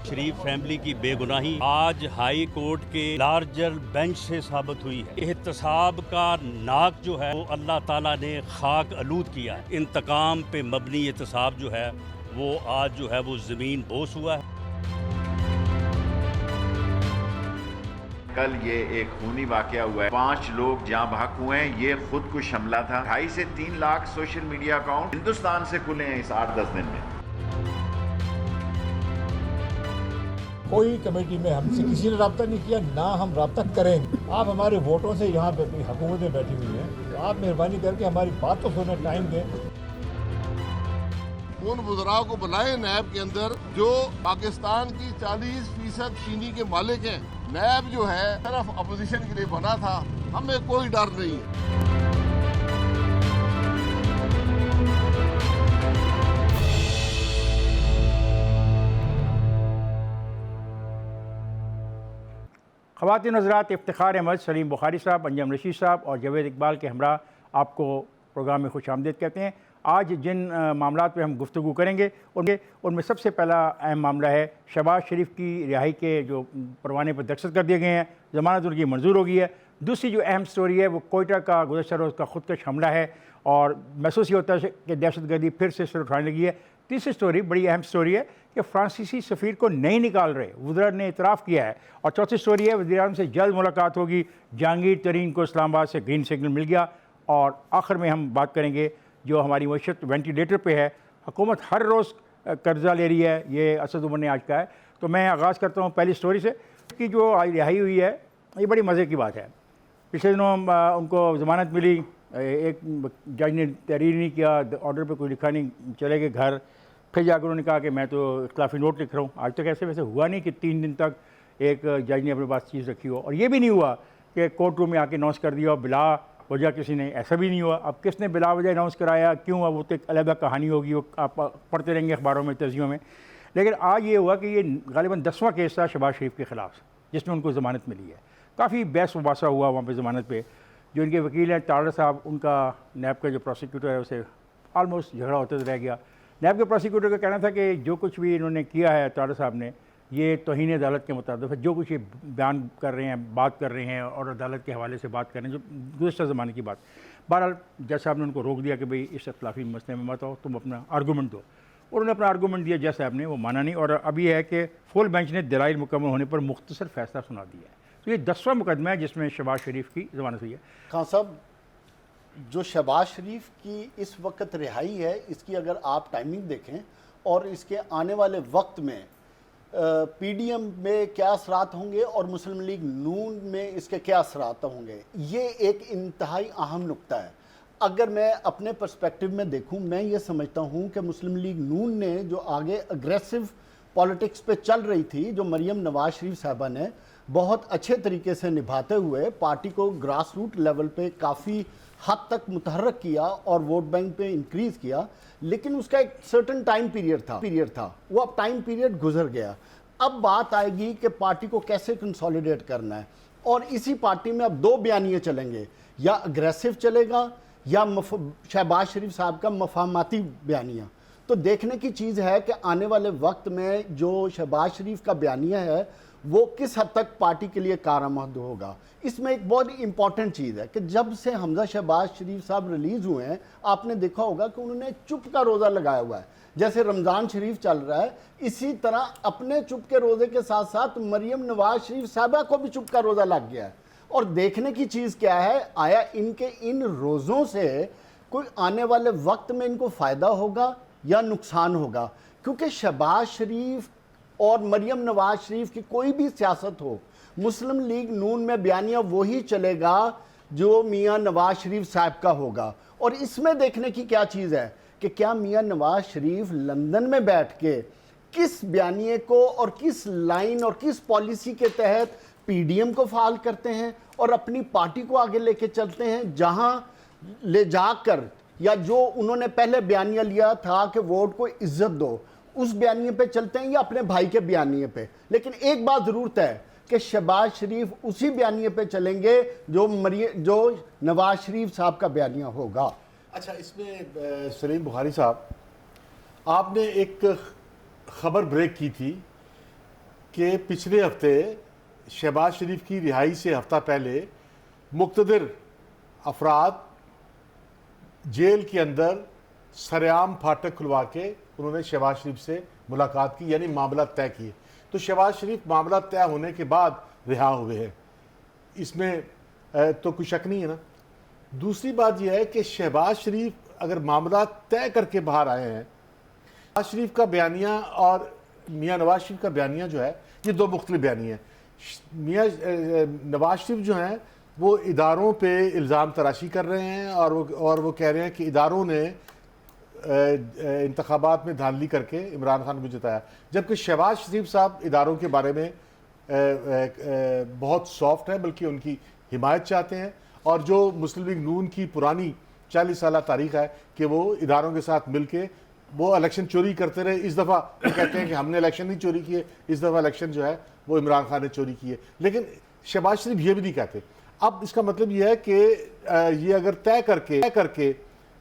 शरीफ family की बेगुनाही आज high court के लार्जर बेंच से साबित हुई है। एहतसाब का नाक जो है वो अल्लाह ताला ने खाक आलूद किया है। इंतकाम पे मबनी एहतसाब जो है वो आज जो है वो जमीन बोस हुआ है। कल ये एक खूनी वाकया हुआ है, 5 लोग जहां बहक हुए हैं। ये खुद कुछ हमला था। 2.5 से 3 lakh social media account Hindustan से खुले हैं इस 8-10 दिन में। कोई कमेटी में हमसे किसी ने रब्ता नहीं किया, ना हम रब्ता करेंगे। आप हमारे वोटों से यहाँ हुकूमतें बैठी हुई हैं, तो आप मेहरबानी करके हमारी बात तो सुने, टाइम दें। उन वुज़राओं को बनाए नैब के अंदर जो पाकिस्तान की 40% चीनी के मालिक हैं। नैब जो है सिर्फ अपोजिशन के लिए बना था, हमें कोई डर नहीं है। ख़वातीन हज़रात, इफ्तिखार अहमद, सलीम बुखारी साहब, अंजम रशीद साहब और जावेद इकबाल के हमरा आपको प्रोग्राम में खुश आमदीद कहते हैं। आज जिन मामलात पे हम गुफ्तगू करेंगे उनमें सबसे पहला अहम मामला है शहबाज शरीफ की रिहाई के जो परवाने पर दस्तखत कर दिए गए हैं, ज़मानत उनकी मंजूर हो गई है। दूसरी जो अहम स्टोरी है वो कोयटा का गुज़श्ता रोज़ का खुदकश हमला है और महसूस ये होता है कि दहशतगर्दी फिर से सिर उठाने लगी है। तीसरी स्टोरी बड़ी अहम स्टोरी है कि फ्रांसीसी सफ़ीर को नहीं निकाल रहे, वज़रा ने इतराफ़ किया है। और चौथी स्टोरी है वज़ीर-ए-आज़म से जल्द मुलाकात होगी, जहांगीर तरीन को इस्लामाबाद से ग्रीन सिग्नल मिल गया। और आखिर में हम बात करेंगे जो हमारी मईशत वेंटिलेटर पे है, हुकूमत हर रोज़ कर्जा ले रही है, ये असद उमर ने आज कहा है। तो मैं आगाज़ करता हूँ पहली स्टोरी से कि जो रिहाई हुई है ये बड़ी मज़े की बात है। पिछले दिनों उनको ज़मानत मिली, एक जज ने तहरीर नहीं किया, ऑर्डर पे कोई लिखा नहीं, चले गए घर। फिर जाकर उन्होंने कहा कि मैं तो इख्तिलाफी नोट लिख रहा हूँ। आज तक ऐसे वैसे हुआ नहीं कि 3 दिन तक एक जज ने अपने पास चीज़ रखी हो। और ये भी नहीं हुआ कि कोर्ट रूम में आके अनाउंस कर दिया और बिला वजह किसी ने, ऐसा भी नहीं हुआ। अब किसने बिला वजह अनाउंस कराया, क्यों हुआ, वो तो एक अलग कहानी होगी, वो आप पढ़ते रहेंगे अखबारों में, तज़ियों में। लेकिन आज ये हुआ कि ये गालिबन 10वां केस था शहबाज शरीफ के ख़िलाफ़ जिसमें उनको ज़मानत मिली है। काफ़ी बहस वबासा हुआ वहाँ पर ज़मानत पे। जो इनके वकील हैं ताड़ा साहब, उनका नैब का जो प्रोसिक्यूटर है उसे ऑलमोस्ट झगड़ा होते रह गया। नैब के प्रोसिक्यूटर का कहना था कि जो कुछ भी इन्होंने किया है ताड़ा साहब ने, ये तौहीन अदालत के मुताबिक है। जो कुछ ये बयान कर रहे हैं, बात कर रहे हैं और अदालत के हवाले से बात कर रहे हैं, जो गुज़श्ता ज़माने की बात। बहरहाल जज साहब ने उनको रोक दिया कि भाई इस इख्तिलाफी मसले में मत आओ, तुम अपना आर्गूमेंट दो। उन्होंने अपना आर्गूमेंट दिया, जज साहब ने, वो माना नहीं। और अभी है कि फुल बेंच ने दलाइल मुकम्मल होने पर मुख्तसर फैसला सुना दिया है। तो ये 10वां मुकदमा है जिसमें शहबाज शरीफ की ज़मानत हुई है। खान साहब, जो शहबाज शरीफ की इस वक्त रिहाई है, इसकी अगर आप टाइमिंग देखें और इसके आने वाले वक्त में पीडीएम में क्या असरात होंगे और मुस्लिम लीग नून में इसके क्या असरात होंगे, ये एक इंतहाई अहम नुक्ता है। अगर मैं अपने पर्सपेक्टिव में देखूं, मैं ये समझता हूं कि मुस्लिम लीग नून ने जो आगे अग्रेसिव पॉलिटिक्स पे चल रही थी, जो मरियम नवाज शरीफ साहबा ने बहुत अच्छे तरीके से निभाते हुए पार्टी को ग्रास रूट लेवल पे काफ़ी हद तक मुतहर्रक किया और वोट बैंक पे इंक्रीज़ किया। लेकिन उसका एक सर्टन टाइम पीरियड था, वो अब टाइम पीरियड गुजर गया। अब बात आएगी कि पार्टी को कैसे कंसोलिडेट करना है। और इसी पार्टी में अब 2 बयानिए चलेंगे, या अग्रेसिव चलेगा या शहबाज शरीफ साहब का मफाहमाती बयानिया। तो देखने की चीज़ है कि आने वाले वक्त में जो शहबाज शरीफ का बयानिया है वो किस हद तक पार्टी के लिए कारआमद होगा। इसमें एक बहुत इंपॉर्टेंट चीज़ है कि जब से हमजा शहबाज शरीफ साहब रिलीज़ हुए हैं, आपने देखा होगा कि उन्होंने चुप का रोज़ा लगाया हुआ है। जैसे रमज़ान शरीफ चल रहा है, इसी तरह अपने चुप के रोज़े के साथ साथ मरियम नवाज शरीफ साहबा को भी चुप का रोज़ा लग गया है। और देखने की चीज़ क्या है, आया इनके इन रोज़ों से कोई आने वाले वक्त में इनको फ़ायदा होगा या नुकसान होगा। क्योंकि शहबाज शरीफ और मरियम नवाज शरीफ की कोई भी सियासत हो, मुस्लिम लीग नून में बयानिया वही चलेगा जो मियां नवाज शरीफ साहब का होगा। और इसमें देखने की क्या चीज़ है कि क्या मियां नवाज शरीफ लंदन में बैठ के किस बयानिए को और किस लाइन और किस पॉलिसी के तहत पीडीएम को फाल करते हैं और अपनी पार्टी को आगे लेके चलते हैं, जहां ले जाकर, या जो उन्होंने पहले बयानिया लिया था कि वोट को इज्जत दो, उस बयानिए पे चलते हैं या अपने भाई के बयानिए पे। लेकिन एक बात ज़रूर है कि शहबाज शरीफ उसी बयानिए पे चलेंगे जो नवाज शरीफ साहब का बयानिया होगा। अच्छा, इसमें सलीम बुखारी साहब, आपने एक ख़बर ब्रेक की थी कि पिछले हफ्ते शहबाज शरीफ की रिहाई से हफ्ता पहले मुक़्तदिर अफराद जेल के अंदर सरेआम फाटक खुलवा के उन्होंने शहबाज शरीफ से मुलाकात की, यानी मामला तय किए। तो शहबाज शरीफ मामला तय होने के बाद रिहा हुए हैं, इसमें तो कोई शक नहीं है ना। दूसरी बात यह है कि शहबाज शरीफ अगर मामला तय करके बाहर आए हैं, नवाज शरीफ का बयानिया और मियाँ नवाज शरीफ का बयानिया जो है ये दो मुख्तलिफ बयानिया हैं। मियाँ नवाज शरीफ जो हैं वो इदारों पे इल्ज़ाम तराशी कर रहे हैं और वो कह रहे हैं कि इदारों ने इंतखाबात में धांधली करके इमरान खान को जिताया, जबकि शहबाज शरीफ साहब इदारों के बारे में बहुत सॉफ्ट है, बल्कि उनकी हिमायत चाहते हैं। और जो मुस्लिम लीग नून की पुरानी 40 साल तारीख है कि वो इदारों के साथ मिल के वो इलेक्शन चोरी करते रहे, इस दफ़ा वो कहते हैं कि हमने इलेक्शन नहीं चोरी किए, इस दफ़ा इलेक्शन जो है वो इमरान खान ने चोरी किए। लेकिन शहबाज शरीफ ये भी नहीं कहते। अब इसका मतलब ये है कि ये अगर तय करके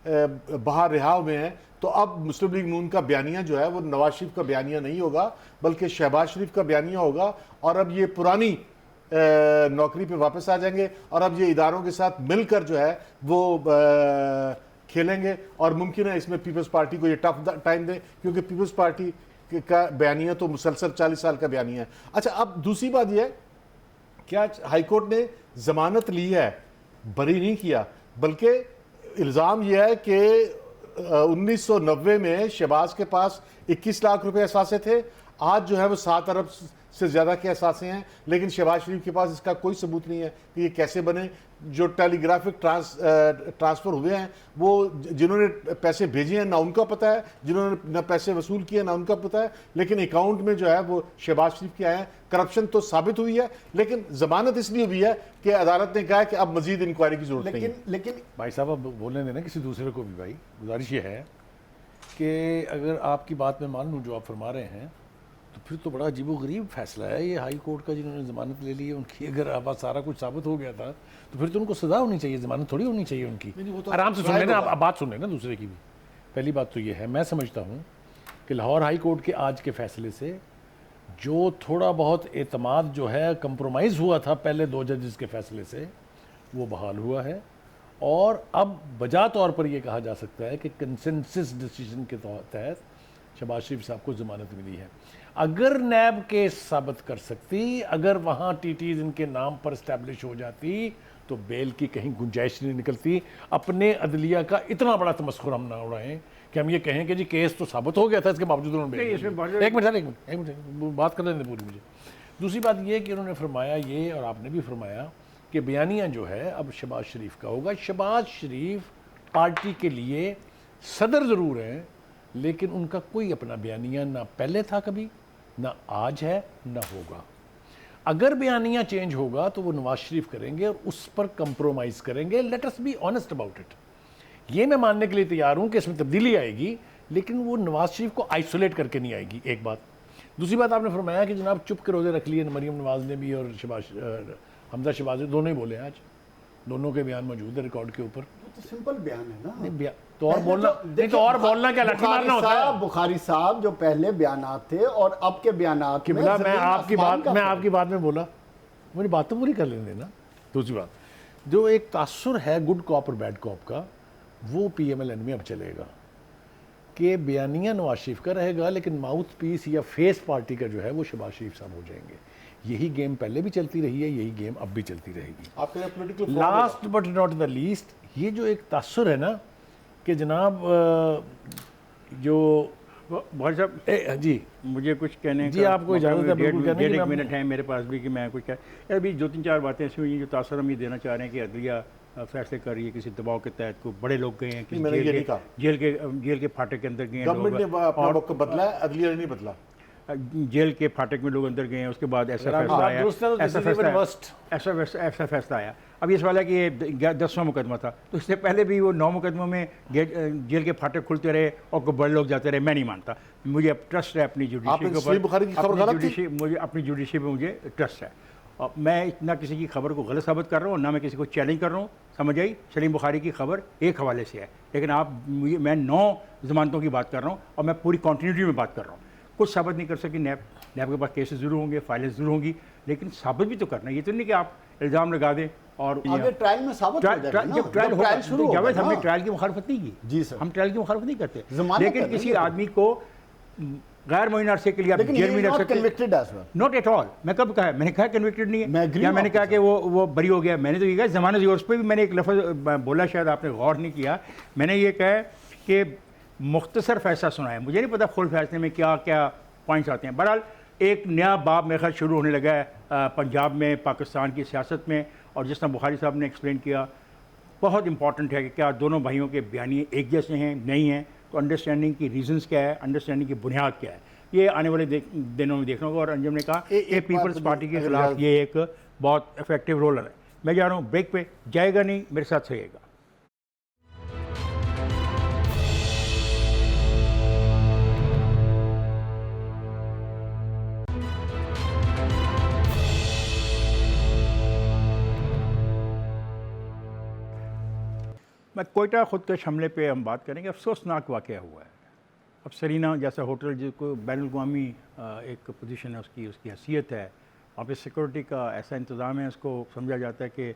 बाहर रिहा हुए हैं तो अब मुस्लिम लीग नून का बयानिया जो है वो नवाज शरीफ का बयानिया नहीं होगा, बल्कि शहबाज शरीफ का बयानिया होगा। और अब ये पुरानी नौकरी पे वापस आ जाएंगे और अब ये इदारों के साथ मिलकर जो है वो खेलेंगे। और मुमकिन है इसमें पीपल्स पार्टी को ये टफ टाइम दे, क्योंकि पीपल्स पार्टी का बयानिया तो मुसलसल 40 साल का बयानिया है। अच्छा, अब दूसरी बात यह है, क्या हाईकोर्ट ने जमानत ली है, बरी नहीं किया, बल्कि इल्ज़ाम यह है कि 1990 में शहबाज के पास 21 लाख रुपए असासे थे, आज जो है वो 7 अरब से ज़्यादा के असासे हैं। लेकिन शहबाज शरीफ के पास इसका कोई सबूत नहीं है कि ये कैसे बने। जो टेलीग्राफिक ट्रांसफ़र हुए हैं वो जिन्होंने पैसे भेजे हैं ना उनका पता है, जिन्होंने ना पैसे वसूल किए ना उनका पता है, लेकिन अकाउंट में जो है वो शहबाज शरीफ के आए हैं। करप्शन तो साबित हुई है, लेकिन जमानत इसलिए हुई है कि अदालत ने कहा है कि अब मजीद इंक्वायरी की जरूरत नहीं है। लेकिन भाई साहब अब बोलने देना किसी दूसरे को भी। भाई गुजारिश ये है कि अगर आपकी बात में मान लूँ जो आप फरमा रहे हैं, तो फिर तो बड़ा अजीबोगरीब फैसला है ये हाई कोर्ट का, जिन्होंने ज़मानत ले ली है उनकी। अगर अब सारा कुछ साबित हो गया था तो फिर तो उनको सज़ा होनी चाहिए, ज़मानत थोड़ी होनी चाहिए उनकी। तो आराम से सुन लेना, आप बात सुन लेना दूसरे की भी। पहली बात तो ये है, मैं समझता हूँ कि लाहौर हाई कोर्ट के आज के फैसले से जो थोड़ा बहुत एतमाद जो है कंप्रोमाइज़ हुआ था पहले 2 जजेस के फैसले से, वो बहाल हुआ है। और अब बजा तौर पर यह कहा जा सकता है कि कंसेंसस डिसीजन के तहत शहबाज शरीफ साहब को ज़मानत मिली है। अगर नैब केस साबित कर सकती, अगर वहाँ टीटीज़ इनके नाम पर इस्टेब्लिश हो जाती, तो बेल की कहीं गुंजाइश नहीं निकलती। अपने अदलिया का इतना बड़ा तमस्खुर हम ना उड़ाएं कि हम ये कहें कि जी केस तो साबित हो गया था, इसके बावजूद उन्होंने एक मिनट बात कर लेने पूरी मुझे। दूसरी बात ये कि उन्होंने फरमाया ये, और आपने भी फरमाया कि बयानिया जो है अब शहबाज शरीफ का होगा। शहबाज शरीफ पार्टी के लिए सदर ज़रूर हैं, लेकिन उनका कोई अपना बयानिया ना पहले था कभी, ना आज है, ना होगा। अगर बयानिया चेंज होगा तो वो नवाज शरीफ करेंगे और उस पर कंप्रोमाइज़ करेंगे। Let us be honest about it. ये मैं मानने के लिए तैयार हूँ कि इसमें तब्दीली आएगी, लेकिन वो नवाज शरीफ को आइसोलेट करके नहीं आएगी, एक बात। दूसरी बात आपने फरमाया कि जनाब चुप के रोज़े रख लिए मरीम नवाज ने भी और हमजा शहबाज ने, दोनों ही बोले आज, दोनों के बयान मौजूद है रिकॉर्ड के ऊपर। तो सिंपल बयान है ना। नहीं तो और बोलना नहीं, तो और बोलना क्या, लाठी मारना होता है। बुखारी साहब जो पहले बयानात थे और अब के बयानात में, मैं आपकी बात में बोला, मेरी बात तो पूरी कर लेने देना। दूसरी बात, जो एक तासुर है गुड कॉप और बैड कॉप का, वो PMLN में अब चलेगा कि बयानिया नवाज शरीफ का रहेगा, लेकिन माउथ पीस या फेस पार्टी का जो है वो शहबाज शरीफ साहब हो जाएंगे। यही गेम पहले भी चलती रही है, यही गेम अब भी चलती रहेगी। Last but not the least, ये जो एक तासुर है ना कि जनाब जो भाई साहब जी मुझे कुछ कहने जी आपको इजाज़त है, बिल्कुल कहने की। 1 मिनट है मेरे पास भी कि मैं कुछ कह, अभी 2-3-4 बातें ऐसी हुई जो तासुर हम ये देना चाह रहे हैं कि अदलिया फैसले कर रही है किसी दबाव के तहत। को बड़े लोग गए हैं कि जेल के फाटक के अंदर गए हैं, गवर्नमेंट ने अपना वक्त बदला है, अदलिया ने नहीं बदला। जेल के फाटक में लोग अंदर गए हैं, उसके बाद ऐसा फैसला आया। अब ये सवाल है कि ये 10वां मुकदमा था, तो इससे पहले भी वो 9 मुकदमों में जेल के फाटक खुलते रहे और बड़े लोग जाते रहे। मैं नहीं मानता, मुझे अब ट्रस्ट है अपनी जुडिशरी के ऊपर, मुझे अपनी जुडिशरी पर मुझे ट्रस्ट है। और मैं ना किसी की खबर को गलत साबित कर रहा हूँ, ना मैं किसी को चैलेंज कर रहा हूँ। समझ आई, सलीम बुखारी की खबर एक हवाले से है, लेकिन मैं 9 ज़मानतों की बात कर रहा हूँ और मैं पूरी कॉन्टीन्यूटी में बात कर रहा हूँ। कुछ साबित नहीं कर सकी नैब के पास केसेस ज़रूर होंगे, फाइलें ज़रूर होंगी, लेकिन साबित भी तो करना है। ये तो नहीं कि आप इल्ज़ाम लगा दें और आगे ट्रायल में साबित हो जाएगा ना, जब ट्रायल होगा, शुरू होगा जावेद, ना। हमने ट्रायल की मुखालफत नहीं की जी सर, हम ट्रायल की मुखालफत नहीं करते, जमानत लेकिन करने किसी के आदमी को गैर मुअय्यन अरसे के लिए आप जेल में रख सकते हैं। Not at all. मैं कब कहा है? मैंने कहा कन्विक्टेड नहीं है, या मैंने कहा कि वो बरी हो गया? मैंने तो ये कहा जमानत दी। और उस पर भी मैंने एक लफ्ज़ बोला, शायद आपने गौर नहीं किया। मैंने ये कहा कि मुख्तसर फैसला सुना है, मुझे नहीं पता फुल फैसले में क्या क्या पॉइंट्स आते हैं। बहरहाल एक नया बाब मेरे ख्याल शुरू होने लगा है पंजाब में, पाकिस्तान की सियासत में, और जिस तरह बुखारी साहब ने एक्सप्लेन किया, बहुत इंपॉर्टेंट है कि क्या दोनों भाइयों के बयानिए एक जैसे हैं, नहीं हैं, तो अंडरस्टैंडिंग की रीजंस क्या है, अंडरस्टैंडिंग की बुनियाद क्या है, ये आने वाले दिनों में देखना होगा। और अंजुम ने कहा पीपल्स पार्टी के खिलाफ ये एक बहुत इफेक्टिव रोलर है। मैं जा रहा हूँ ब्रेक पे, जाएगा नहीं, मेरे साथ सहिएगा। मैं कोयटा खुदकश हमले पे हम बात करेंगे। अफसोसनाक वाक़या हुआ है। अब सरीना जैसा होटल जिसको बैनुल-अक़वामी एक पोजीशन है, उसकी हैसियत है, वहाँ पे सिक्योरिटी का ऐसा इंतज़ाम है, उसको समझा जाता है कि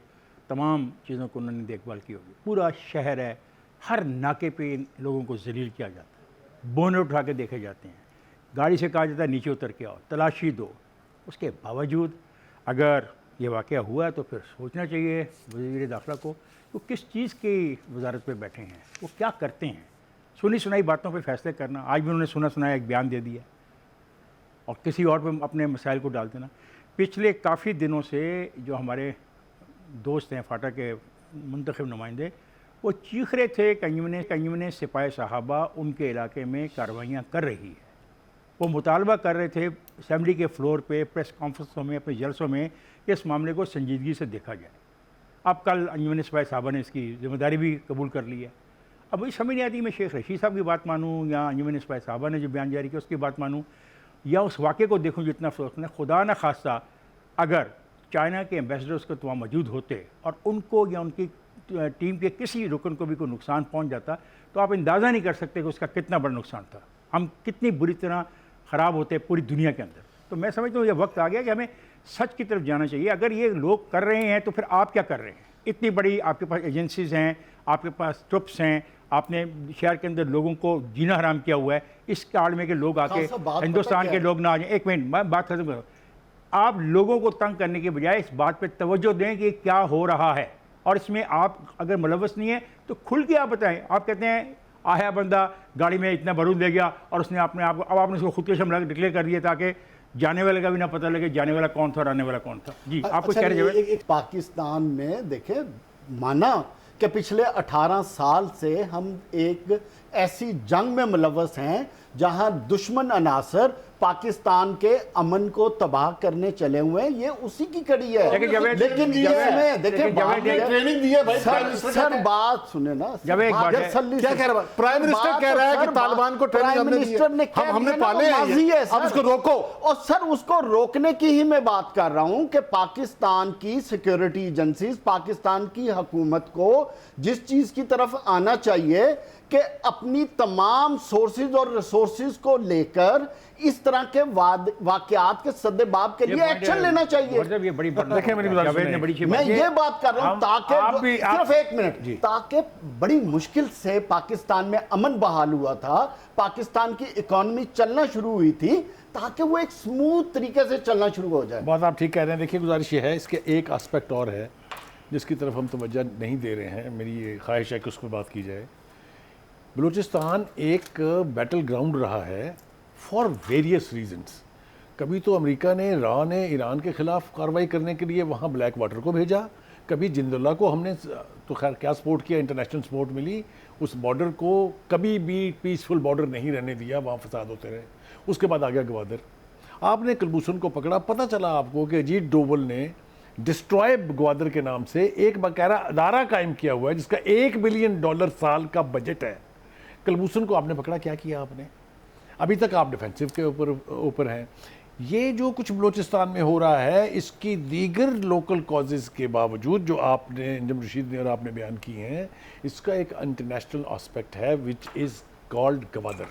तमाम चीज़ों को उन्होंने देखभाल की होगी। पूरा शहर है, हर नाके पे इन लोगों को जलील किया जाता है, बोने उठा के देखे जाते हैं, गाड़ी से कहा जाता है नीचे उतर के आओ, तलाशी दो। उसके बावजूद अगर ये वाक़या हुआ है तो फिर सोचना चाहिए वज़ीर दाखिला को, वो किस चीज़ की वजारत पे बैठे हैं, वो क्या करते हैं। सुनी सुनाई बातों पे फैसले करना, आज भी उन्होंने सुना सुनाया एक बयान दे दिया और किसी और पे अपने मसाइल को डाल देना। पिछले काफ़ी दिनों से जो हमारे दोस्त हैं फाटा के मुंतखब नुमाइंदे, वो चीख रहे थे कि अंजुमन सिपाही साहबा उनके इलाके में कार्रवाइयाँ कर रही है। वो मुतालबा कर रहे थे असम्बली के फ्लोर पे, प्रेस कॉन्फ्रेंसों में, अपने जलसों में, कि इस मामले को संजीदगी से देखा जाए। अब कल अंजुमन सिपाही साहबा ने इसकी जिम्मेदारी भी कबूल कर ली है। अब मुझे समझ नहीं आती मैं शेख रशीद साहब की बात मानूँ या अंजुमन सिपाही साहबा ने जो बयान जारी किया उसकी बात मानूँ, या उस वाक़े को देखूँ जितना अफसोस है। खुदा न खास्ता अगर चाइना के एम्बेसडर्स को तो वहाँ मौजूद होते और उनको या उनकी टीम के किसी रुकन को भी कोई नुकसान पहुँच जाता, तो आप अंदाज़ा नहीं कर सकते कि उसका कितना बड़ा नुकसान था, हम कितनी बुरी तरह ख़राब होते पूरी दुनिया के अंदर। तो मैं समझता हूँ ये वक्त आ गया कि हमें सच की तरफ जाना चाहिए। अगर ये लोग कर रहे हैं तो फिर आप क्या कर रहे हैं? इतनी बड़ी आपके पास एजेंसीज़ हैं, आपके पास ट्रुप्स हैं, आपने शहर के अंदर लोगों को जीना हराम किया हुआ है, इस काल में कि लोग आके हिंदुस्तान के लोग ना आ जाएं। एक मिनट मैं बात खत्म करूँ। आप लोगों को तंग करने के बजाय इस बात पे तवज्जो दें कि क्या हो रहा है, और इसमें आप अगर मुलव्वस नहीं है तो खुल के आप बताएं। आप कहते हैं आया बंदा गाड़ी में इतना बारूद ले गया और उसने अपने आप, अब आपने उसको खुद के हमला डिक्लेयर कर दिया ताकि जाने वाले का भी ना पता लगे जाने वाला कौन था और आने वाला कौन था। जी आप कुछ कह रहे हैं? एक पाकिस्तान में देखें, माना कि पिछले 18 साल से हम एक ऐसी जंग में मुलव्वस हैं जहां दुश्मन अनासर पाकिस्तान के अमन को तबाह करने चले हुए हैं। ये उसी की कड़ी है। लेकिन इसमें देखिए ट्रेनिंग दी है भाई। सर बात सुने ना, क्या कह रहा है? प्राइम मिनिस्टर कह रहा है कि तालिबान को ट्रेनिंग हमने पाले हैं, अब उसको रोको। और सर उसको रोकने की ही मैं बात कर रहा हूं कि पाकिस्तान की सिक्योरिटी एजेंसीज, पाकिस्तान की हुकूमत को जिस चीज की तरफ आना चाहिए कि अपनी तमाम सोर्सेज और रिसोर्सेज को लेकर इस तरह के वाकयात के सद्देबाब के लिए एक्शन लेना चाहिए। ये बड़ी मैं ये बात कर रहा हूं ताकि सिर्फ एक मिनट, ताकि बड़ी मुश्किल से पाकिस्तान में अमन बहाल हुआ था, पाकिस्तान की इकोनॉमी चलना शुरू हुई थी, ताकि वो एक स्मूथ तरीके से चलना शुरू हो जाए। बहुत आप ठीक कह रहे हैं। देखिए गुजारिश ये है, इसके एक एस्पेक्ट और है जिसकी तरफ हम तवज्जो नहीं दे रहे हैं। मेरी ये ख्वाहिश है कि उस पर बात की जाए। बलूचिस्तान एक बैटल ग्राउंड रहा है फॉर वेरियस रीजंस। कभी तो अमेरिका ने, ने ईरान के ख़िलाफ़ कार्रवाई करने के लिए वहाँ ब्लैक वाटर को भेजा, कभी जिंदुल्ला को हमने तो खैर क्या सपोर्ट किया, इंटरनेशनल सपोर्ट मिली। उस बॉर्डर को कभी भी पीसफुल बॉर्डर नहीं रहने दिया, वहाँ फसाद होते रहे। उसके बाद आ गया गवादर। आपने कलभूषण को पकड़ा, पता चला आपको कि अजीत डोवल ने डिस्ट्रॉय गवादर के नाम से एक बकायदा अदारा कायम किया हुआ है जिसका $1 बिलियन साल का बजट है। कलभूषण को आपने पकड़ा, क्या किया आपने? अभी तक आप डिफेंसिव के ऊपर हैं। ये जो कुछ बलूचिस्तान में हो रहा है, इसकी दीगर लोकल कॉजेज़ के बावजूद जो आपने, अंजुम रशीद ने और आपने बयान किए हैं, इसका एक इंटरनेशनल एस्पेक्ट है which is called Gwadar.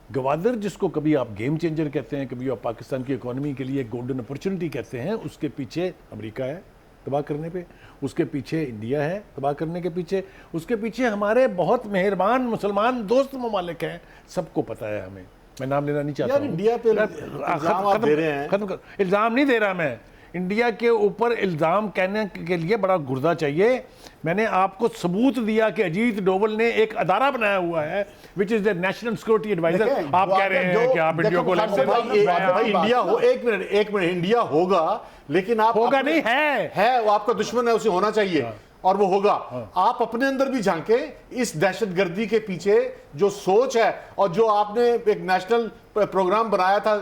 Gwadar जिसको कभी आप गेम चेंजर कहते हैं, कभी आप पाकिस्तान की इकोनॉमी के लिए गोल्डन अपॉर्चुनिटी कहते हैं, उसके पीछे अमेरिका है तबाह करने पे, उसके पीछे इंडिया है तबाह करने के पीछे, उसके पीछे हमारे बहुत मेहरबान मुसलमान दोस्त ममालिक हैं, सबको पता है हमें। मैं नाम लेना नहीं चाहता यार हूं। इंडिया पे इल्जाम आप दे रहे हैं। खत्म कर, इल्ज़ाम नहीं दे रहा मैं। इंडिया के ऊपर इल्ज़ाम कहने के लिए बड़ा गुर्दा चाहिए। मैंने आपको सबूत दिया कि अजीत डोवल ने एक अदारा बनाया हुआ है which is the national security advisor. आप कह रहे हैं कि आप इंडिया को भाई इंडिया हो, एक मिनट, इंडिया होगा, लेकिन आप होगा नहीं है वो आपका दुश्मन है, उसे होना चाहिए और वो होगा। आप अपने अंदर भी झांके, इस दहशतगर्दी के पीछे जो सोच है और जो आपने एक नेशनल प्रोग्राम बनाया था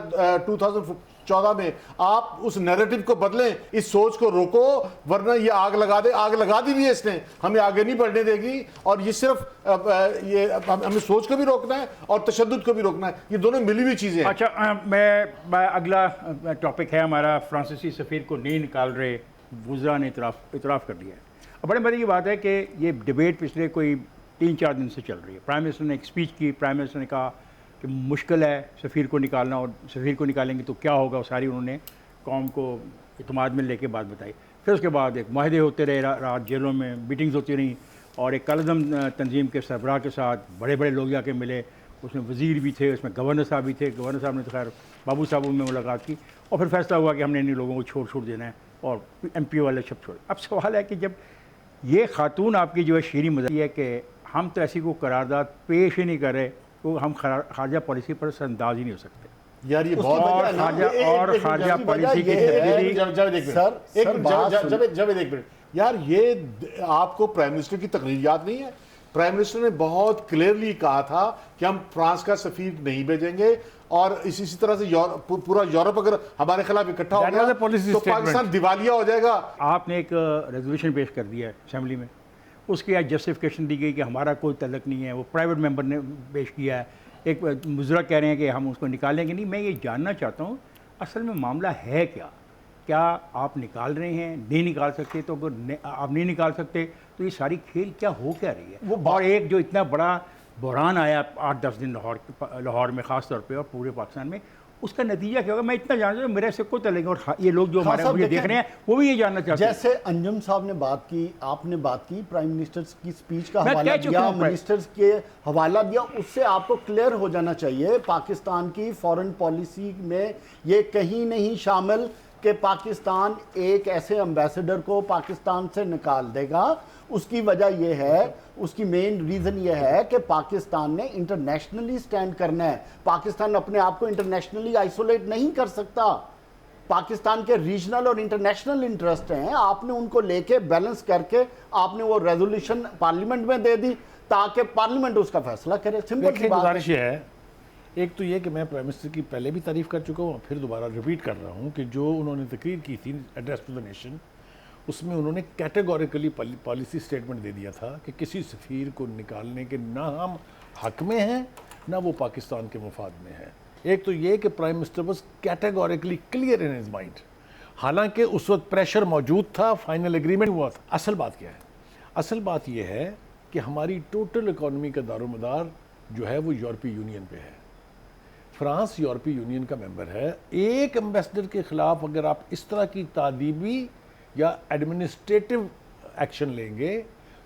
2014 में, आप उस नैरेटिव को बदलें, इस सोच को रोको, वरना ये आग लगा दी भी है इसने, हमें आगे नहीं बढ़ने देगी। और ये सिर्फ ये हमें सोच को भी रोकना है और तशद्दुद को भी रोकना है, ये दोनों मिली हुई चीजें हैं। अच्छा, मैं अगला टॉपिक है हमारा, फ्रांसीसी सफ़ीर को नहीं निकाल रहे, वुज़रा ने इतराफ़ कर दिया है। बड़े मज़े की बात है कि ये डिबेट पिछले कोई 3-4 दिन से चल रही है। प्राइम मिनिस्टर ने एक स्पीच की, प्राइम मिनिस्टर ने कहा कि मुश्किल है सफ़ीर को निकालना, और सफ़ीर को निकालेंगे तो क्या होगा, सारी उन्होंने कौम को इत्मीनान में लेके बात बताई। फिर उसके बाद एक माहदे होते रहे, रात जेलों में मीटिंग्स होती रहीं, और एक कलदम तंजीम के सरबराह के साथ बड़े बड़े लोग जाके मिले, उसमें वज़ीर भी थे, उसमें गवर्नर साहब भी थे। गवर्नर साहब ने तो खैर बाबू साहब में मुलाकात की, और फिर फैसला हुआ कि हमने इन लोगों को छोड़ देना है, और MP वाले सब छोड़। अब सवाल है कि जब ये खातून आपकी जो है शीरी मज़ाक है कि हम तो ऐसी को करारदाद पेश ही नहीं कर रहे, तो हम खारजा पॉलिसी पर सरअंदाज ही नहीं हो सकते। यार ये बहुत खारजा पॉलिसी की तब्दीली। जब एक मिनट यार, ये आपको प्राइम मिनिस्टर की तकरीर याद नहीं है? प्राइम मिनिस्टर ने बहुत क्लियरली कहा था कि हम फ्रांस का सफीर नहीं भेजेंगे, और इसी तरह से पूरा यूरोप अगर हमारे खिलाफ इकट्ठा हो गया तो पाकिस्तान दिवालिया हो जाएगा। आपने एक रेजोल्यूशन पेश कर दिया है असेंबली में, उसकी आज जस्टिफिकेशन दी गई कि हमारा कोई तल्लक नहीं है, वो प्राइवेट मेंबर ने पेश किया है। एक मुजरा कह रहे हैं कि हम उसको निकालेंगे नहीं। मैं ये जानना चाहता हूँ असल में मामला है क्या आप निकाल रहे हैं, नहीं निकाल सकते, तो अगर आप नहीं निकाल सकते तो ये सारी खेल क्या रही है वो। और एक जो इतना बड़ा बहरान आया 8-10 दिन लाहौर में ख़ास तौर पे और पूरे पाकिस्तान में, उसका नतीजा क्या होगा मैं इतना जानता हूँ, मेरे से को चलेंगे। और ये लोग जो हमारे मुझे देख रहे हैं वो भी ये जानना चाहते हैं। जैसे अंजुम साहब ने बात की, आपने बात की, प्राइम मिनिस्टर की स्पीच का हवाला दिया, मिनिस्टर्स के हवाला दिया, उससे आपको क्लियर हो जाना चाहिए पाकिस्तान की फॉरेन पॉलिसी में ये कहीं नहीं शामिल कि पाकिस्तान एक ऐसे एम्बेसडर को पाकिस्तान से निकाल देगा। उसकी वजह यह है, उसकी मेन रीज़न यह है कि पाकिस्तान ने इंटरनेशनली स्टैंड करना है। पाकिस्तान अपने आप को इंटरनेशनली आइसोलेट नहीं कर सकता। पाकिस्तान के रीजनल और इंटरनेशनल इंटरेस्ट हैं, आपने उनको लेके बैलेंस करके आपने वो रेजोल्यूशन पार्लियामेंट में दे दी ताकि पार्लियामेंट उसका फैसला करे। सिंपल सी गुजारिश है। एक तो ये कि मैं प्राइम मिनिस्टर की पहले भी तारीफ़ कर चुका हूँ, फिर दोबारा रिपीट कर रहा हूँ कि जो उन्होंने तकरीर की थी एड्रेस टू द नेशन, उसमें उन्होंने कैटेगोरिकली पॉलिसी स्टेटमेंट दे दिया था कि किसी सफ़ीर को निकालने के ना हम हक में हैं ना वो पाकिस्तान के मुफाद में है। एक तो ये कि प्राइम मिनिस्टर बस categorically clear in his mind, हालांकि उस वक्त प्रेशर मौजूद था, फाइनल एग्रीमेंट हुआ था। असल बात क्या है? असल बात यह है कि हमारी टोटल इकॉनमी का दारोमदार जो है वो यूरोपीय यूनियन पे है। फ्रांस यूरोपीय यूनियन का मेंबर है। एक एम्बेसडर के खिलाफ अगर आप इस तरह की तादीबी या एडमिनिस्ट्रेटिव एक्शन लेंगे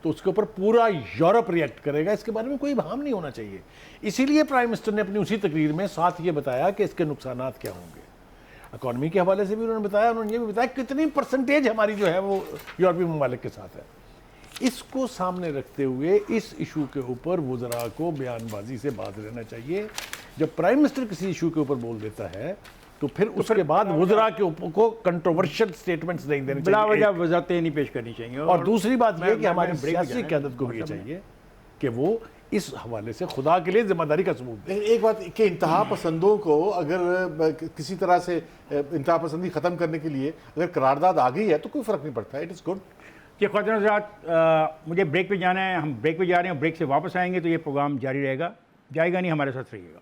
तो उसके ऊपर पूरा यूरोप रिएक्ट करेगा, इसके बारे में कोई भाम नहीं होना चाहिए। इसीलिए प्राइम मिनिस्टर ने अपनी उसी तकरीर में साथ ये बताया कि इसके नुकसानात क्या होंगे। इकॉनमी के हवाले से भी उन्होंने बताया, उन्होंने ये भी बताया कितनी परसेंटेज हमारी जो है वो यूरोपीय ममालिक के साथ है। इसको सामने रखते हुए इस इशू के ऊपर वुज़रा को बयानबाजी से बात रहना चाहिए। जब प्राइम मिनिस्टर किसी इशू के ऊपर बोल देता है तो फिर उसके बाद वुज़रा के ऊपर को कंट्रोवर्शियल स्टेटमेंट्स नहीं देने चाहिए, बिलावजह वज़ाहतें नहीं पेश करनी चाहिए। और दूसरी बात यह कि हमारी सियासी क़यादत को भी चाहिए कि वो इस हवाले से खुदा के लिए जिम्मेदारी का सबूत दें। एक बात कि इंतहा पसंदों को अगर किसी तरह से इंतहा पसंदी ख़त्म करने के लिए अगर करारदाद आ गई है तो कोई फ़र्क नहीं पड़ता। It is good. जी ख्वातीन हज़रात, मुझे ब्रेक पे जाना है, हम ब्रेक पे जा रहे हैं। ब्रेक से वापस आएंगे तो ये प्रोग्राम जारी रहेगा, जाएगा नहीं, हमारे साथ रहिएगा।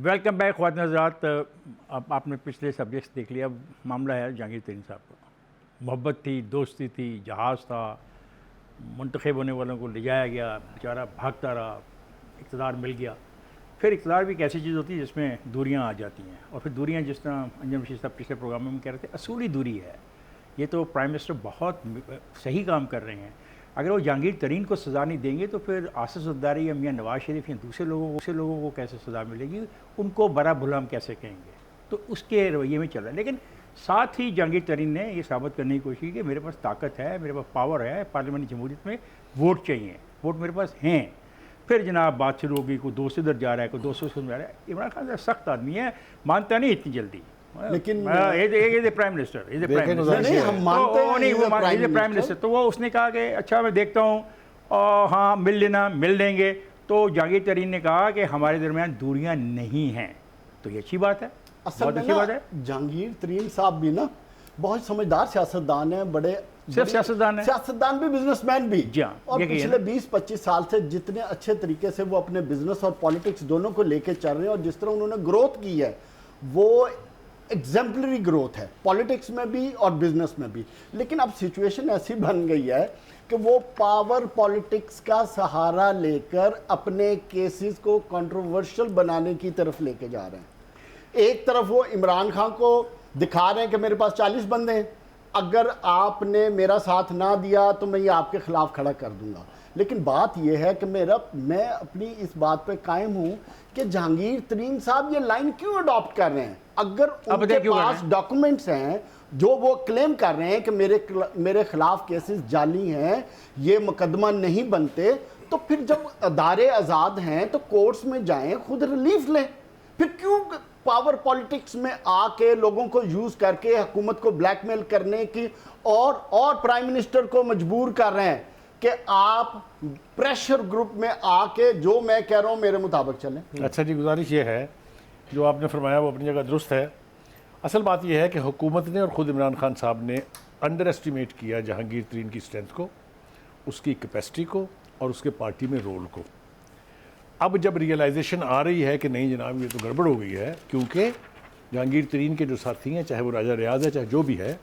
वेलकम बैक ख्वातीन हज़रात। अब आपने पिछले सब्जेक्ट्स देख लिया। अब मामला है जहांगीर तरीन साहब का। मोहब्बत थी, दोस्ती थी, जहाज़ था, मुंतखब होने वालों को ले जाया गया, बेचारा भागता रहा, इक़्तिदार मिल गया। फिर इक़्तिदार भी एक ऐसी चीज़ होती है जिसमें दूरियां आ जाती हैं, और फिर दूरियां जिस तरह अंजम रशीद साहब पिछले प्रोग्राम में हम कह रहे थे असूली दूरी है। ये तो प्राइम मिनिस्टर बहुत सही काम कर रहे हैं। अगर वो जहांगीर तरीन को सज़ा नहीं देंगे तो फिर आसिफ ज़रदारी या मियां नवाज़ शरीफ या दूसरे लोगों को कैसे सज़ा मिलेगी, उनको बड़ा भला हम कैसे कहेंगे। तो उसके रवैये में चल रहा है। लेकिन साथ ही जहांगीर तरीन ने ये साबित करने की कोशिश की कि मेरे पास ताकत है, मेरे पास पावर है, पार्लियामेंट जमहूरियत में वोट चाहिए, वोट मेरे पास हैं। फिर जनाब बात शुरू होगी, कोई 200 इधर जा रहा है, कोई 200 उधर जा रहा है। इमरान खान सख्त आदमी है, मानता नहीं इतनी जल्दी। लेकिन ये प्राइम मिनिस्टर, नहीं, हम मानते हैं नहीं, वो प्राइम मिनिस्टर। तो वो उसने कहा कि अच्छा मैं देखता हूँ, हाँ मिल लेना, मिल लेंगे। तो जहांगीर तरीन ने कहा कि हमारे दरमियान दूरियां नहीं हैं। तो ये अच्छी बात है, बहुत अच्छी बात है। जहांगीर तरीन साहब भी ना बहुत समझदार सियासतदान है, बड़े सिर्फ सियासतदान भी, बिजनेसमैन भी। और पिछले पिछले 20-25 साल से जितने अच्छे तरीके से वो अपने बिजनेस और पॉलिटिक्स दोनों को लेके चल रहे हैं, और जिस तरह उन्होंने ग्रोथ की है वो एग्जाम्पलरी ग्रोथ है, पॉलिटिक्स में भी और बिजनेस में भी। लेकिन अब सिचुएशन ऐसी बन गई है कि वो पावर पॉलिटिक्स का सहारा लेकर अपने केसेस को कंट्रोवर्शियल बनाने की तरफ लेके जा रहे हैं। एक तरफ वो इमरान खान को दिखा रहे हैं कि मेरे पास 40 बंदे हैं, अगर आपने मेरा साथ ना दिया तो मैं ये आपके खिलाफ खड़ा कर दूंगा। लेकिन बात यह है कि मैं अपनी इस बात पे कायम हूं कि जहांगीर तरीन साहब ये लाइन क्यों अडॉप्ट कर रहे हैं। अगर उनके पास डॉक्यूमेंट्स हैं जो वो क्लेम कर रहे हैं कि मेरे खिलाफ केसेस जाली हैं, ये मुकदमा नहीं बनते, तो फिर जब अदारे आज़ाद हैं तो कोर्ट्स में जाएं, खुद रिलीफ लें। फिर क्यों पावर पॉलिटिक्स में आके लोगों को यूज करके हुकूमत को ब्लैकमेल करने की और प्राइम मिनिस्टर को मजबूर कर रहे हैं कि आप प्रेशर ग्रुप में आके जो मैं कह रहा हूं मेरे मुताबिक चलें। अच्छा जी, गुजारिश ये है जो आपने फरमाया वो अपनी जगह दुरुस्त है। असल बात यह है कि हुकूमत ने और ख़ुद इमरान खान साहब ने अंडर एस्टिमेट किया जहांगीर तरीन की स्ट्रेंथ को, उसकी कैपेसिटी को और उसके पार्टी में रोल को। अब जब रियलाइजेशन आ रही है कि नहीं जनाब ये तो गड़बड़ हो गई है, क्योंकि जहांगीर तरीन के जो साथी हैं, चाहे वो राजा रियाज है चाहे जो भी है,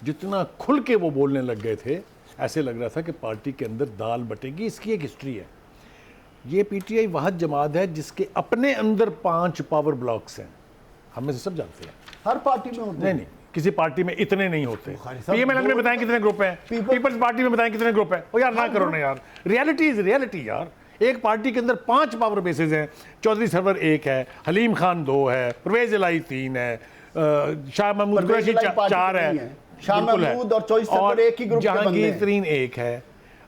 जितना खुल के वो बोलने लग गए थे, ऐसे लग रहा था कि पार्टी के अंदर दाल बटेगी। इसकी एक हिस्ट्री है। ये पीटीआई वाहद जमात है जिसके अपने अंदर 5 पावर ब्लॉक्स हैं, हम में से सब जानते हैं। हर पार्टी में होते हैं? नहीं, किसी पार्टी में इतने नहीं होते। पीएमएल में बताएं कितने ग्रुप हैं, पीपल्स पार्टी में बताएं कितने ग्रुप हैं। ओ यार ना करो ना यार, रियलिटी इज रियलिटी यार। एक पार्टी के अंदर 5 पावर बेसेस हैं। चौधरी सरवर 1 है, हलीम खान 2 है, परवेज इलाही 3 है, शाह महमूद कुरैशी 4 है, शाह महमूद और चौधरी सरवर एक ही ग्रुप के बंदे हैं। जहांगीर तरीन 1 है।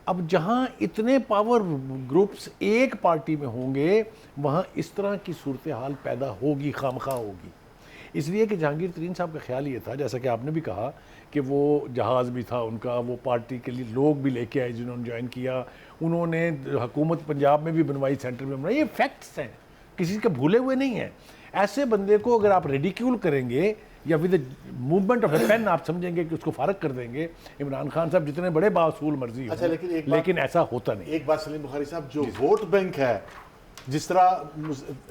अब जहां इतने पावर ग्रुप्स एक पार्टी में होंगे वहां इस तरह की सूरत हाल पैदा होगी, खामखा होगी। इसलिए कि जहांगीर तरीन साहब का ख्याल ये था, जैसा कि आपने भी कहा, कि वो जहाज़ भी था उनका, वो पार्टी के लिए लोग भी लेके आए जिन्होंने ज्वाइन किया, उन्होंने हुकूमत पंजाब में भी बनवाई, सेंटर में बनवाई। ये फैक्ट्स हैं, किसी के भूले हुए नहीं हैं। ऐसे बंदे को अगर आप रेडिक्यूल करेंगे या with movement of a pen आप समझेंगे कि उसको फारग कर देंगे, इमरान खान साहब जितने बड़े बासूल मर्जी अच्छा, लेकिन ऐसा होता नहीं। एक बात सलीम बुखारी साहब, जो वोट बैंक है, जिस तरह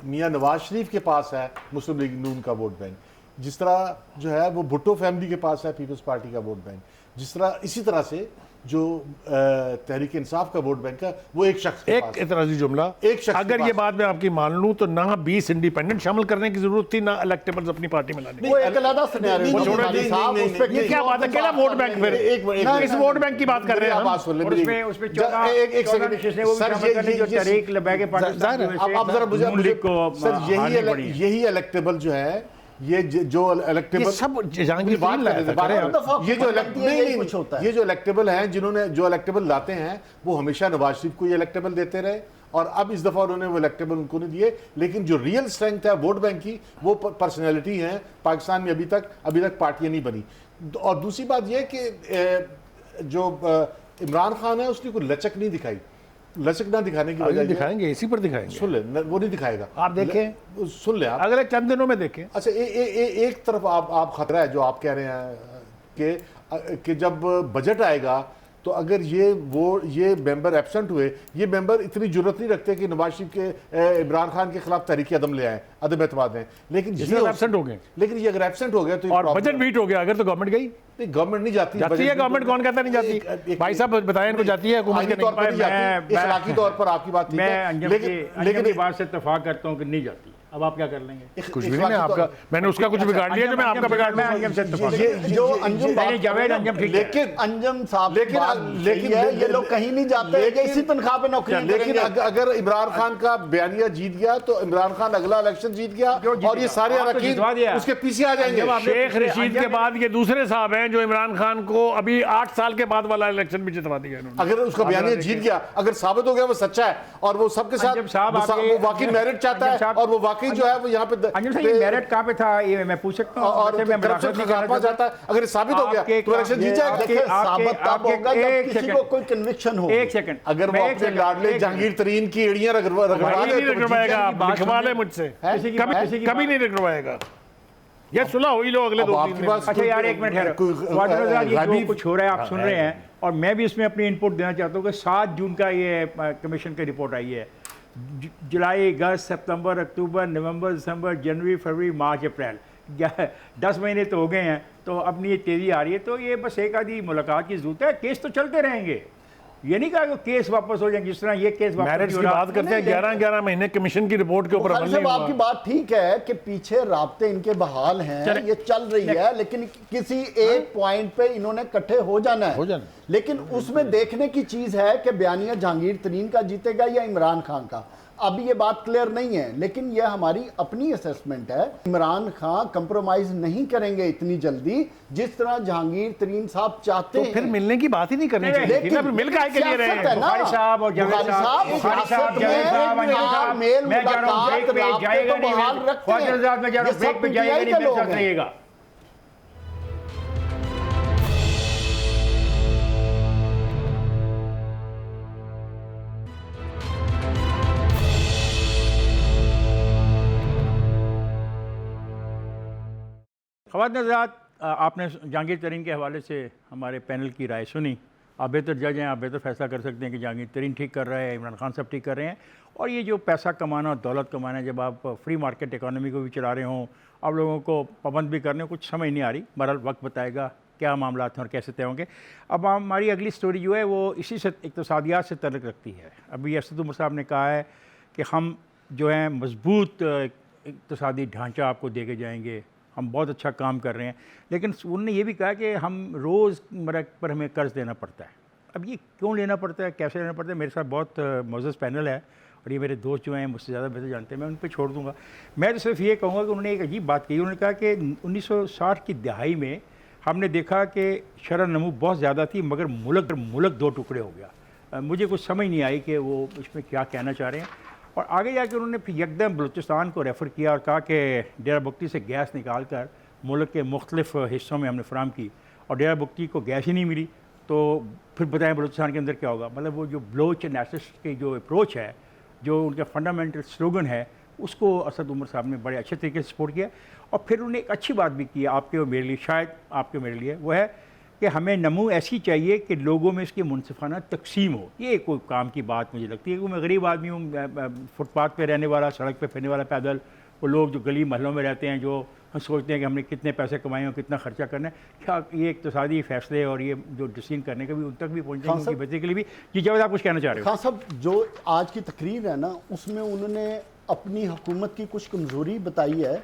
मियां नवाज शरीफ के पास है मुस्लिम लीग नून का वोट बैंक, जिस तरह जो है वो भुट्टो फैमिली के पास है पीपल्स पार्टी का वोट बैंक, जिस तरह इसी तरह से जो तहरीक इंसाफ का वोट बैंक है वो एक शख्स के पास है। एतराजी जुमला, एक शख्स अगर ये बात मैं आपकी मान लूं तो ना 20 इंडिपेंडेंट शामिल करने की जरूरत थी, ना इलेक्टेबल्स अपनी पार्टी में लाने। वो एक अलग सिनेरियो है। ये क्या बात है, अकेला वोट बैंक? फिर इस वोट बैंक की बात कर रहे हैं हम। यही इलेक्टेबल जो है, ये जो इलेक्टेबल सब जहांगीर ये जो इलेक्टेबल हैं, जिन्होंने जो इलेक्टेबल लाते हैं वो हमेशा नवाज शरीफ को ये इलेक्टेबल देते रहे, और अब इस दफा उन्होंने वो इलेक्टेबल उनको नहीं दिए। लेकिन जो रियल स्ट्रेंथ है वोट बैंक की, वो पर्सनैलिटी है पाकिस्तान में अभी तक पार्टियां नहीं बनी। और दूसरी बात यह कि जो इमरान खान है उसने कोई लचक नहीं दिखाई। लचक ना दिखाने की वजह दिखाएंगे, इसी पर दिखाएंगे। सुन ले, वो नहीं दिखाएगा, आप देखें, सुन ले आप अगले चंद दिनों में देखें। अच्छा, एक तरफ आप खतरा है जो आप कह रहे हैं कि जब बजट आएगा तो अगर ये मेंबर एब्सेंट हुए, ये मेंबर इतनी जरूरत नहीं रखते कि नवाज शरीफ के इमरान खान के खिलाफ तहरीक अदम ले आए, अदम एतमाद हैं, लेकिन ये एब्सेंट हो गए। लेकिन ये अगर एब्सेंट हो गया तो और बजट वीट हो गया अगर, तो गवर्नमेंट गई। गवर्नमेंट नहीं जाती है गवर्नमेंट, कौन कहता नहीं जाती? भाई साहब बताएं, इनको जाती है हुकूमत के तौर पर नहीं जाती, इखलाकी तौर पर आपकी बात ठीक है, लेकिन की बात से इत्तेफाक करता हूं कि नहीं जाती। अब आप क्या कर लेंगे? कुछ भी नहीं, आपका मैंने उसका कुछ बिगाड़ लिया जो मैं आपका बिगाड़ लूं। जो अंजुम जावेद अंजुम ठीक है, लेकिन अंजुम साहब लेकिन ये लोग कहीं नहीं जाते, इसी तनख्वाह पे नौकरी। लेकिन अगर इमरान खान का बयानिया जीत गया तो इमरान खान अगला इलेक्शन जीत गया और ये सारे अरकान उसके पीछे आ जाएंगे। शेख रशीद के बाद ये दूसरे साहब हैं जो इमरान खान को अभी 8 साल के बाद वाला इलेक्शन भी जितवा दिया इन्होंने। अगर उसका बयानिया जीत गया, अगर साबित हो गया वो सच्चा है और वो सबके साथ वाकई मेरिट चाहता है और वो वाकई जो है वो यहाँ पे मेरिट कहाँ पे था ये मैं पूछ सकता हूँ? और जाता है, अगर साबित हो गया तो इलेक्शन जीत जाएगा। किसी को कोई कन्विक्शन हो। एक सेकंड, अगर वो अपने लाडले जहांगीर तरीन की एड़ियां रखवाएगा मुझसे, कभी नहीं रखवाएगा। ये सुलह हुई लो अगले 2-3 दिन। अच्छा यार एक मिनट ठहरो, जो कुछ हो रहा है आप सुन रहे हैं और मैं भी इसमें अपनी इनपुट देना चाहता हूँ कि 7 जून का ये कमीशन की रिपोर्ट आई है। जुलाई, अगस्त, सितंबर, अक्टूबर, नवंबर, दिसंबर, जनवरी, फरवरी, मार्च, अप्रैल, 10 महीने तो हो गए हैं। तो अपनी ये तेज़ी आ रही है, तो ये बस एक आधी मुलाकात की जरूरत है। केस तो चलते रहेंगे, ये नहीं कहा कि केस वापस हो जाए, जिस तरह ये केस वापस मैरिज की बात करते हैं। 11 महीने कमीशन की रिपोर्ट के ऊपर आपकी बात ठीक है कि पीछे राब्ते इनके बहाल हैं, ये चल रही है, लेकिन किसी एक पॉइंट पे इन्होंने इकट्ठे हो जाना है। लेकिन उसमें देखने की चीज है कि बयानिया जहांगीर तरीन का जीतेगा या इमरान खान का। अभी ये बात क्लियर नहीं है, लेकिन ये हमारी अपनी असेसमेंट है। इमरान खान कंप्रोमाइज नहीं करेंगे इतनी जल्दी जिस तरह जहांगीर तरीन साहब चाहते हैं। तो फिर मिलने की बात ही नहीं करनी चाहिए, लेकिन मिल के के लिए रहे हैं बुखारी साहब और जावेद साहब मेल मुलाकात जाएगा नहीं, ख्वाजा में जा रहा ब्रेक पे जाएगा नहीं, मेरे साथ रहिएगा। ख़वातीन हज़रात, आपने जहांगीर तरीन के हवाले से हमारे पैनल की राय सुनी। आप बेहतर जज हैं, आप बेहतर फैसला कर सकते हैं कि जहांगीर तरीन ठीक कर रहे हैं, इमरान खान साहब ठीक कर रहे हैं। और ये जो पैसा कमाना और दौलत कमाना, जब आप फ्री मार्केट इकॉनमी को भी चला रहे हों, आप लोगों को पाबंद भी करने कुछ समझ नहीं आ रही। बहरहाल वक्त बताएगा क्या मामला हैं और कैसे तय होंगे। अब हमारी अगली स्टोरी जो है वो इसी से इक़्तिसादियात से तल्लुक़ रखती है। अभी असद उमर साहब ने कहा है कि हम जो है मजबूत इक़्तिसादी ढांचा आपको दे के जाएंगे, हम बहुत अच्छा काम कर रहे हैं। लेकिन उन्होंने ये भी कहा कि हम रोज़मर्रा पर हमें कर्ज़ देना पड़ता है। अब ये क्यों लेना पड़ता है, कैसे लेना पड़ता है? मेरे साथ बहुत मोअज़्ज़ज़ पैनल है और ये मेरे दोस्त जो हैं मुझसे ज़्यादा बेहतर जानते हैं, मैं उन पर छोड़ दूँगा। मैं तो सिर्फ ये कहूँगा कि उन्होंने एक अजीब बात कही। उन्होंने कहा कि 1960 की दहाई में हमने देखा कि शरह नमू बहुत ज़्यादा थी, मगर मुल्क 2 टुकड़े हो गया। मुझे कुछ समझ नहीं आई कि वो इसमें क्या कहना चाह रहे हैं। और आगे जाके उन्होंने फिर यकदम बलूचिस्तान को रेफ़र किया और कहा कि डेरा बुगटी से गैस निकाल कर मुल्क के मुख्तलिफ़ हिस्सों में हमने फराम की और डेरा बुगटी को गैस ही नहीं मिली, तो फिर बताएं बलूचिस्तान के अंदर क्या होगा। मतलब वो जो बलोच नेशनलिस्ट की जो अप्रोच है, जो उनका फंडामेंटल स्लोगन है, उसको असद उमर साहब ने बड़े अच्छे तरीके से सपोर्ट किया। और फिर उन्होंने एक अच्छी बात भी की आपके और मेरे लिए, शायद आपके मेरे लिए, वो है कि हमें नमू ऐसी चाहिए कि लोगों में इसकी मुनसिफाना तकसीम हो। ये कोई काम की बात मुझे लगती है कि मैं गरीब आदमी हूँ, फुटपाथ पे रहने वाला, सड़क पे फिरने वाला पैदल, वो लोग जो गली महलों में रहते हैं जो सोचते हैं कि हमने कितने पैसे कमाए और कितना खर्चा करना है, क्या ये इक़्तिसादी फैसले और ये जो डिसीजन करने के भी उन तक भी पहुँचने उनकी बच्चे के लिए भी। जी जावेद, आप कुछ कहना चाह रहे हो? खान साहब, जो आज की तकरीर है ना, उसमें उन्होंने अपनी हुकूमत की कुछ कमज़ोरी बताई है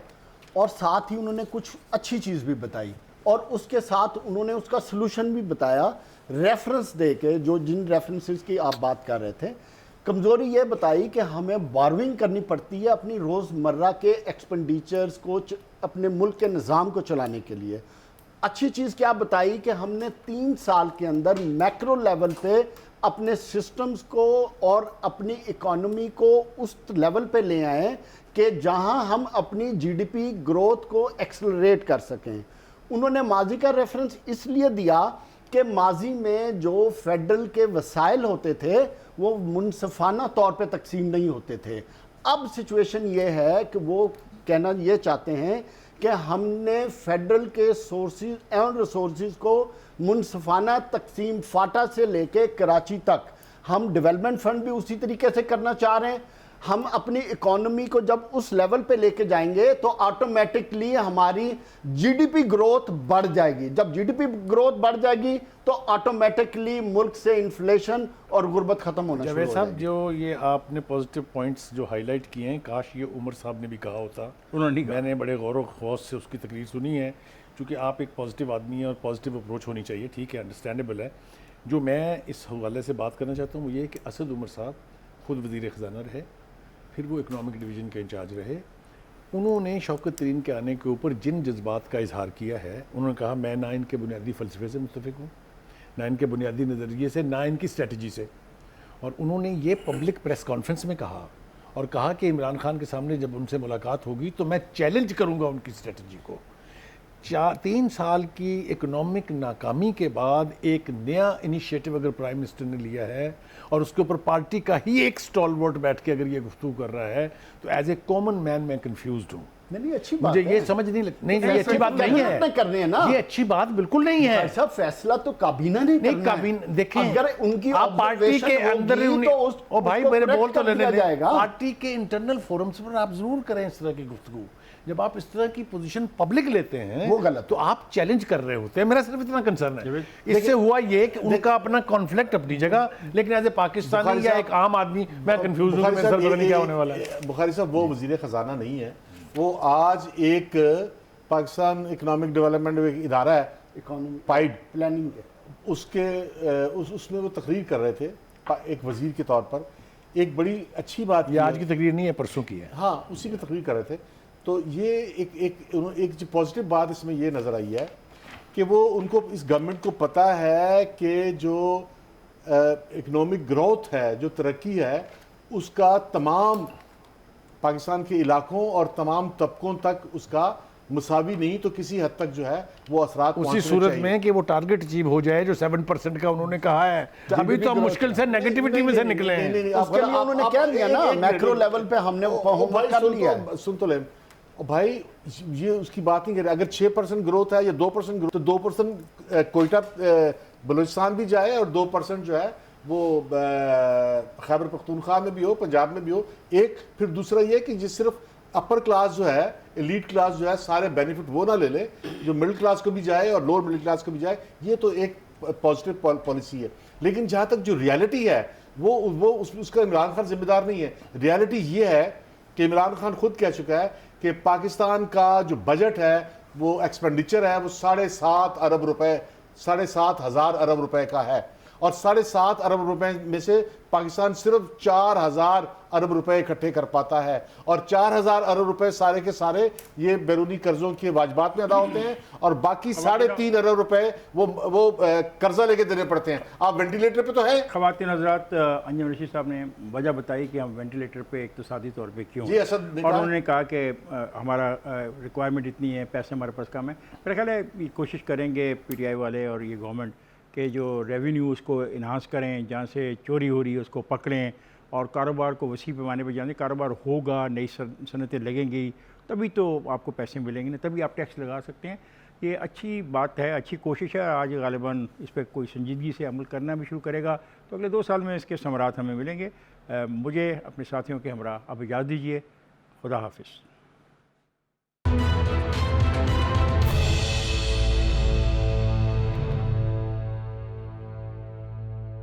और साथ ही उन्होंने कुछ अच्छी चीज़ भी बताई और उसके साथ उन्होंने उसका सलूशन भी बताया रेफरेंस दे के। जो जिन रेफरेंसेस की आप बात कर रहे थे, कमज़ोरी ये बताई कि हमें बारविंग करनी पड़ती है अपनी रोज़मर्रा के एक्सपेंडिचर्स को, अपने मुल्क के निज़ाम को चलाने के लिए। अच्छी चीज़ क्या बताई कि हमने 3 साल के अंदर मैक्रो लेवल पे अपने सिस्टम्स को और अपनी इकॉनमी को उस लेवल पे ले आए कि जहां हम अपनी जीडीपी ग्रोथ को एक्सेलरेट कर सकें। उन्होंने माजी का रेफरेंस इसलिए दिया कि माजी में जो फेडरल के वसाइल होते थे वो मुनसिफाना तौर पे तकसीम नहीं होते थे। अब सिचुएशन ये है कि वो कहना ये चाहते हैं कि हमने फेडरल के सोर्सेज एंड रिसोर्सेज को मुनसफाना तकसीम फाटा से लेके कराची तक, हम डेवलपमेंट फंड भी उसी तरीके से करना चाह रहे हैं। हम अपनी इकोनॉमी को जब उस लेवल पे लेके जाएंगे तो ऑटोमेटिकली हमारी जीडीपी ग्रोथ बढ़ जाएगी। जब जीडीपी ग्रोथ बढ़ जाएगी तो ऑटोमेटिकली मुल्क से इन्फ्लेशन और गुर्बत खत्म होना शुरू हो जावेद साहब, जाएगी। जो ये आपने पॉजिटिव पॉइंट्स जो हाईलाइट किए हैं, काश ये उमर साहब ने भी कहा होता। उन्होंने मैंने बड़े गौर खौस से उसकी तकरीर सुनी है, क्योंकि आप एक पॉजिटिव आदमी हैं और पॉजिटिव अप्रोच होनी चाहिए, ठीक है, अंडरस्टैंडेबल है। जो मैं इस हवाले से बात करना चाहता हूँ वो ये कि असद उमर साहब खुद वज़ीर ख़जाना रहे, फिर वो इकनॉमिक डिवीज़न के इंचार्ज रहे। उन्होंने शौकत तरीन के आने के ऊपर जिन जज्बात का इजहार किया है, उन्होंने कहा मैं ना इनके बुनियादी फ़लसफ़े से मुत्तफ़िक हूँ, ना इनके बुनियादी नज़रिए से, ना इनकी स्ट्रेटजी से। और उन्होंने ये पब्लिक प्रेस कॉन्फ्रेंस में कहा और कहा कि इमरान खान के सामने जब उनसे मुलाकात होगी तो मैं चैलेंज करूँगा उनकी स्ट्रेटजी को। 3 साल की इकोनॉमिक नाकामी के बाद एक नया इनिशिएटिव अगर प्राइम मिनिस्टर ने लिया है और उसके ऊपर पार्टी का ही एक स्टॉलवर्ट बैठ के अगर ये गुफ्तगू कर रहा है, तो एज ए कॉमन मैन मैं कंफ्यूज्ड हूँ। नहीं, अच्छी बात मुझे है। ये समझ नहीं नहीं, ये अच्छी बात नहीं है, करने हैं ना, ये अच्छी बात बिल्कुल नहीं है। ऐसा फैसला तो काबीना नहीं करना है। काबीना देखें, अगर उनकी आप पार्टी के अंदर तो ओ भाई उसको मेरे correct बोल तो कर लेने दिया दें। जाएगा। पार्टी के इंटरनल फोरम्स पर आप जरूर करें इस तरह की गुफ्तगू। जब आप इस तरह की पोजीशन पब्लिक लेते हैं वो गलत तो आप चैलेंज कर रहे होते हैं। मेरा सिर्फ इतना कंसर्न है, इससे हुआ ये कि उनका अपना कॉन्फ्लिक्ट अपनी जगह, लेकिन एज ए पाकिस्तानी या एक आम आदमी मैं कंफ्यूज हूँ, मेरे सर पता नहीं क्या होने वाला है। बुखारी साहब वो वजीर खजाना नहीं है, वो आज एक पाकिस्तान इकोनॉमिक डेवलपमेंट एक इदारा है, इकोनॉमी पाइड प्लानिंग के उसमें वो तकरीर कर रहे थे एक वजीर के तौर पर। एक बड़ी अच्छी बात ये आज की तकरीर नहीं है, परसों की है। हाँ, उसी की तकरीर कर रहे थे। तो ये एक जो पॉजिटिव बात इसमें ये नज़र आई है कि वो उनको, इस गवर्नमेंट को पता है कि जो इकोनॉमिक ग्रोथ है, जो तरक्की है, उसका तमाम पाकिस्तान के इलाकों और तमाम तबकों तक उसका मुसावी नहीं तो किसी हद तक जो है वो असरात उसी सूरत में कि वो टारगेट अचीव हो जाए जो 7% का उन्होंने कहा है। अभी तो हम मुश्किल से नेगेटिविटी में से निकले हैं। उसके लिए उन्होंने क्या दिया ना, मैक्रो लेवल पे हमने होमवर्क कर लिया है। सुन तो ले भाई, ये उसकी बात नहीं कर रहे। अगर 6% ग्रोथ है या 2% ग्रोथ, तो 2% कोयटा बलूचिस्तान भी जाए और 2% जो है वो खैबर पख्तूनख्वा में भी हो, पंजाब में भी हो। एक फिर दूसरा ये कि जिस सिर्फ अपर क्लास जो है, एलीट क्लास जो है, सारे बेनिफिट वो ना ले ले, जो मिडिल क्लास को भी जाए और लोअर मिडिल क्लास को भी जाए। ये तो एक पॉजिटिव पॉलिसी है। लेकिन जहाँ तक जो रियलिटी है वो उसका इमरान खान जिम्मेदार नहीं है। रियलिटी ये है कि इमरान खान खुद कह चुका है कि पाकिस्तान का जो बजट है, वो एक्सपेंडिचर है, वो 7.5 अरब रुपए, 7,500 अरब रुपए का है। और 7.5 अरब रुपए में से पाकिस्तान सिर्फ 4,000 अरब रुपए इकट्ठे कर पाता है। और 4,000 अरब रुपए सारे के सारे ये बैरूनी कर्जों के वाजबात में अदा होते हैं, और बाकी 3.5 अरब रुपए वो कर्जा लेके देने पड़ते हैं। आप वेंटिलेटर पे तो है। ख़वातीन हज़रात, अंजुम रशीद साहब ने वजह बताई कि हम वेंटिलेटर पे इक़्तिसादी तौर पे क्यों, जी असद ने और कहा। उन्होंने कहा कि हमारा रिक्वायरमेंट इतनी है, पैसे हमारे पास कम है। मेरा ख्याल है ये कोशिश करेंगे PTI वाले और ये गवर्नमेंट के जो रेवेन्यू उसको इन्हांस करें, जहाँ से चोरी हो रही है उसको पकड़ें और कारोबार को वसी पैमाने पर जाने। कारोबार होगा, नई सनतें लगेंगी, तभी तो आपको पैसे मिलेंगे ना, तभी आप टैक्स लगा सकते हैं। ये अच्छी बात है, अच्छी कोशिश है। आज गालिबन इस पर कोई संजीदगी से अमल करना भी शुरू करेगा तो अगले 2 साल में इसके समरात हमें मिलेंगे। मुझे अपने साथियों के हमरा अब इजाज़त दीजिए। खुदा हाफिज़।